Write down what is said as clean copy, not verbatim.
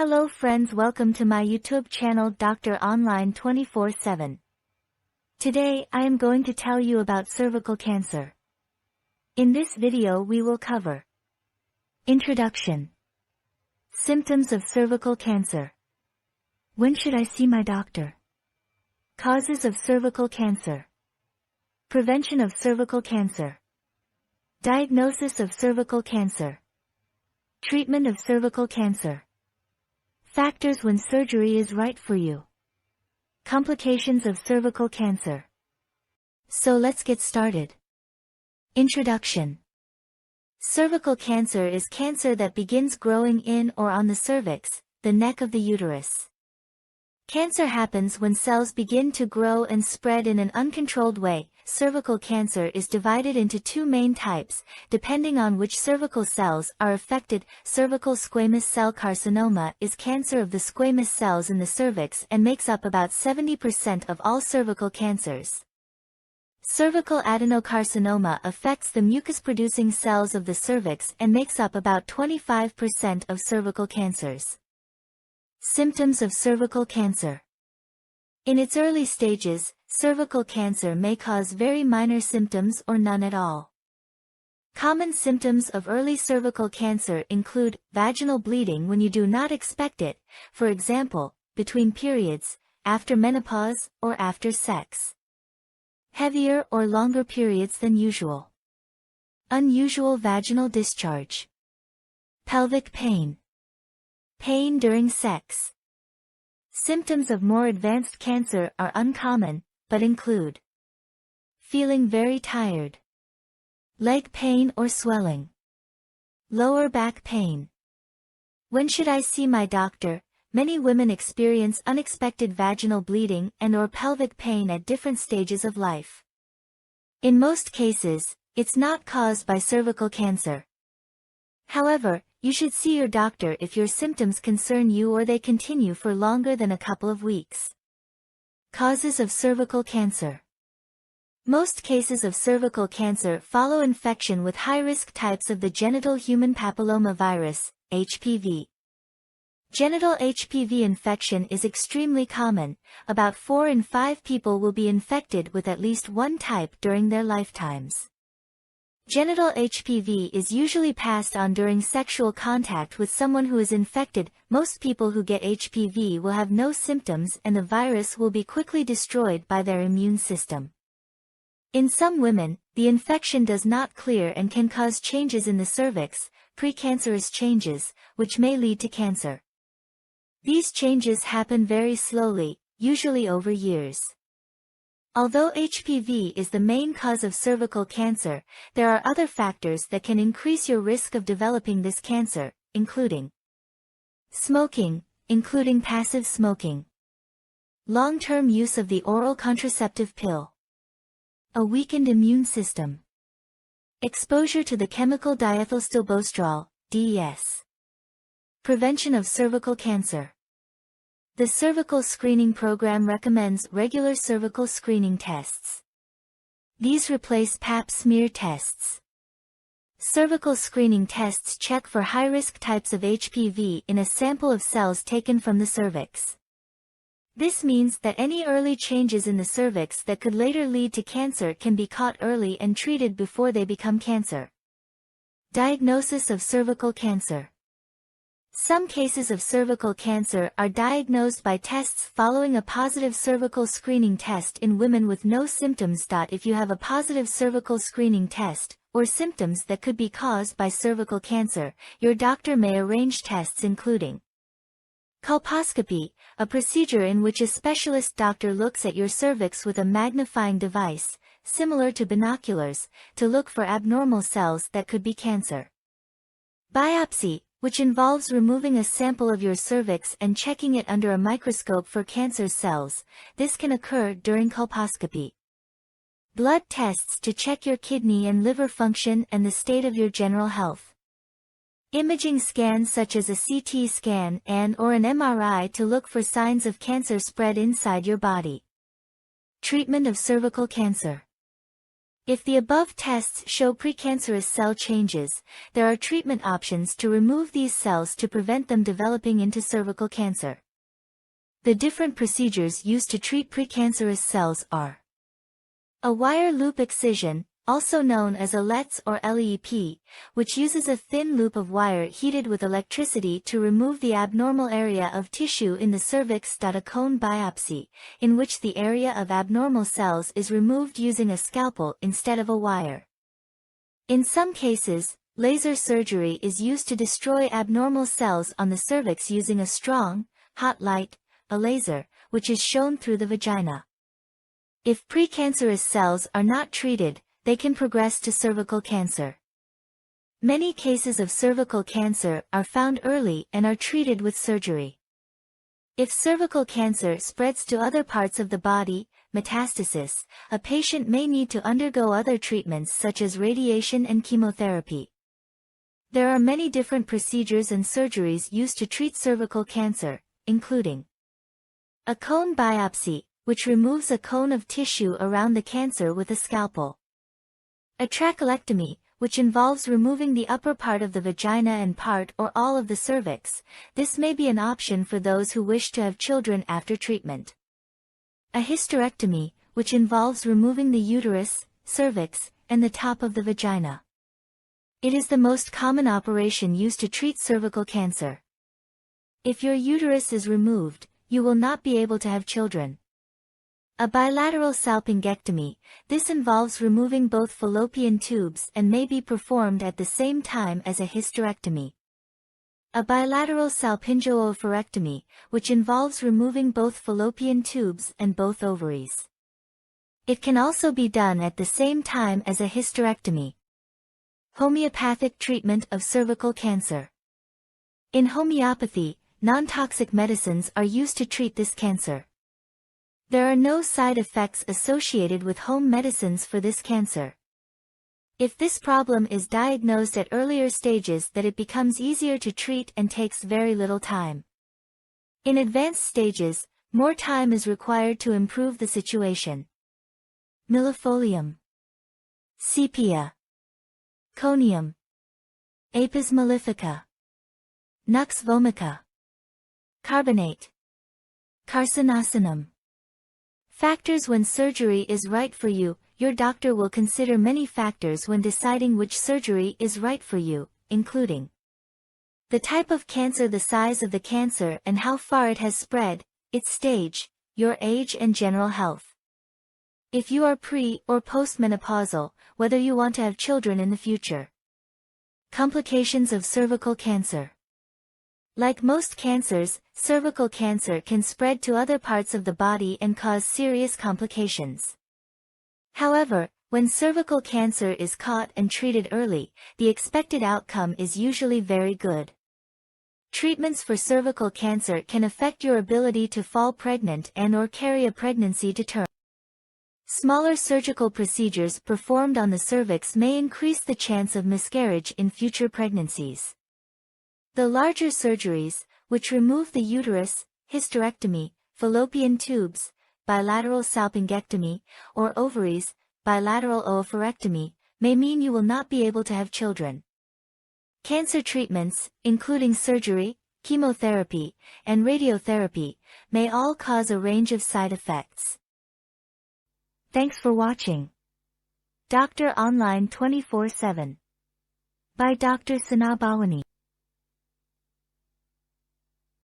Hello friends, welcome to my YouTube channel Doctor Online 24/7. Today I am going to tell you about cervical cancer. In this video we will cover Introduction, Symptoms of cervical cancer, when should I see my doctor, Causes of cervical cancer, Prevention of cervical cancer, Diagnosis of cervical cancer, Treatment of cervical cancer, Factors when surgery is right for you, Complications of cervical cancer. So let's get started. Introduction. Cervical cancer is cancer that begins growing in or on the cervix, the neck of the uterus. Cancer happens when cells begin to grow and spread in an uncontrolled way. Cervical cancer is divided into two main types, depending on which cervical cells are affected. Cervical squamous cell carcinoma is cancer of the squamous cells in the cervix and makes up about 70% of all cervical cancers. Cervical adenocarcinoma affects the mucus-producing cells of the cervix and makes up about 25% of cervical cancers. Symptoms of cervical cancer. In its early stages, cervical cancer may cause very minor symptoms or none at all. Common symptoms of early cervical cancer include vaginal bleeding when you do not expect it, for example, between periods, after menopause, or after sex. Heavier or longer periods than usual. Unusual vaginal discharge. Pelvic pain. Pain during sex. Symptoms of more advanced cancer are uncommon, but include feeling very tired, leg pain or swelling, lower back pain. When should I see my doctor? Many women experience unexpected vaginal bleeding and/or pelvic pain at different stages of life. In most cases, it's not caused by cervical cancer. However, you should see your doctor if your symptoms concern you or they continue for longer than a couple of weeks. Causes of cervical cancer. Most cases of cervical cancer follow infection with high-risk types of the genital human papillomavirus, HPV. Genital HPV infection is extremely common. About 4 in 5 people will be infected with at least one type during their lifetimes. Genital HPV is usually passed on during sexual contact with someone who is infected. Most people who get HPV will have no symptoms and the virus will be quickly destroyed by their immune system. In some women, the infection does not clear and can cause changes in the cervix, precancerous changes, which may lead to cancer. These changes happen very slowly, usually over years. Although HPV is the main cause of cervical cancer, there are other factors that can increase your risk of developing this cancer, including smoking, including passive smoking, long-term use of the oral contraceptive pill, a weakened immune system, exposure to the chemical diethylstilbestrol, DES. Prevention of cervical cancer. The cervical screening program recommends regular cervical screening tests. These replace Pap smear tests. Cervical screening tests check for high-risk types of HPV in a sample of cells taken from the cervix. This means that any early changes in the cervix that could later lead to cancer can be caught early and treated before they become cancer. Diagnosis of cervical cancer. Some cases of cervical cancer are diagnosed by tests following a positive cervical screening test in women with no symptoms. If you have a positive cervical screening test, or symptoms that could be caused by cervical cancer, your doctor may arrange tests including colposcopy, a procedure in which a specialist doctor looks at your cervix with a magnifying device, similar to binoculars, to look for abnormal cells that could be cancer. Biopsy, which involves removing a sample of your cervix and checking it under a microscope for cancer cells. This can occur during colposcopy. Blood tests to check your kidney and liver function and the state of your general health. Imaging scans such as a CT scan and/or an MRI to look for signs of cancer spread inside your body. Treatment of cervical cancer. If the above tests show precancerous cell changes, there are treatment options to remove these cells to prevent them developing into cervical cancer. The different procedures used to treat precancerous cells are: a wire loop excision, also known as a LETS or LEEP, which uses a thin loop of wire heated with electricity to remove the abnormal area of tissue in the cervix. A cone biopsy, in which the area of abnormal cells is removed using a scalpel instead of a wire. In some cases, laser surgery is used to destroy abnormal cells on the cervix using a strong, hot light, a laser, which is shown through the vagina. If precancerous cells are not treated, they can progress to cervical cancer. Many cases of cervical cancer are found early and are treated with surgery. If cervical cancer spreads to other parts of the body, metastasis, a patient may need to undergo other treatments such as radiation and chemotherapy. There are many different procedures and surgeries used to treat cervical cancer, including a cone biopsy, which removes a cone of tissue around the cancer with a scalpel. A trachelectomy, which involves removing the upper part of the vagina and part or all of the cervix. This may be an option for those who wish to have children after treatment. A hysterectomy, which involves removing the uterus, cervix, and the top of the vagina. It is the most common operation used to treat cervical cancer. If your uterus is removed, you will not be able to have children. A bilateral salpingectomy, this involves removing both fallopian tubes and may be performed at the same time as a hysterectomy. A bilateral salpingo-oophorectomy, which involves removing both fallopian tubes and both ovaries. It can also be done at the same time as a hysterectomy. Homeopathic treatment of cervical cancer. In homeopathy, non-toxic medicines are used to treat this cancer. There are no side effects associated with home medicines for this cancer. If this problem is diagnosed at earlier stages, that it becomes easier to treat and takes very little time. In advanced stages, more time is required to improve the situation. Millefolium, sepia, conium, apis mellifica, nux vomica, carbonate, carcinosinum. Factors when surgery is right for you. Your doctor will consider many factors when deciding which surgery is right for you, including the type of cancer, the size of the cancer and how far it has spread, its stage, your age and general health. If you are pre- or postmenopausal, whether you want to have children in the future. Complications of cervical cancer. Like most cancers, cervical cancer can spread to other parts of the body and cause serious complications. However, when cervical cancer is caught and treated early, the expected outcome is usually very good. Treatments for cervical cancer can affect your ability to fall pregnant and/or carry a pregnancy to term. Smaller surgical procedures performed on the cervix may increase the chance of miscarriage in future pregnancies. The larger surgeries, which remove the uterus, hysterectomy, fallopian tubes, bilateral salpingectomy, or ovaries, bilateral oophorectomy, may mean you will not be able to have children. Cancer treatments, including surgery, chemotherapy, and radiotherapy, may all cause a range of side effects. Thanks for watching. Doctor Online 24/7 by Dr. Sana Bawani.